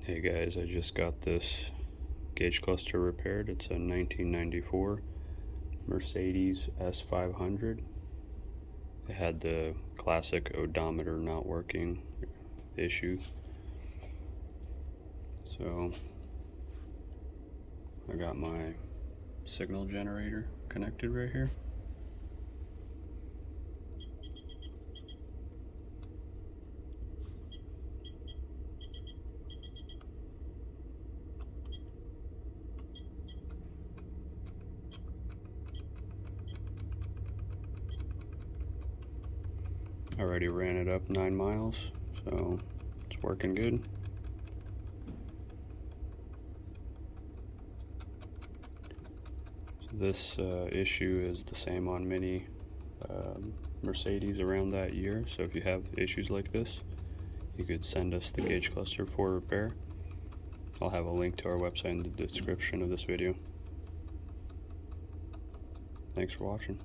Hey guys, I just got this gauge cluster repaired. It's a 1994 Mercedes S500. It had the classic odometer not working issue. So I got my signal generator connected right here. I already ran it up 9 miles, so it's working good. So this issue is the same on many Mercedes around that year, so if you have issues like this, you could send us the gauge cluster for repair. I'll have a link to our website in the description of this video. Thanks for watching.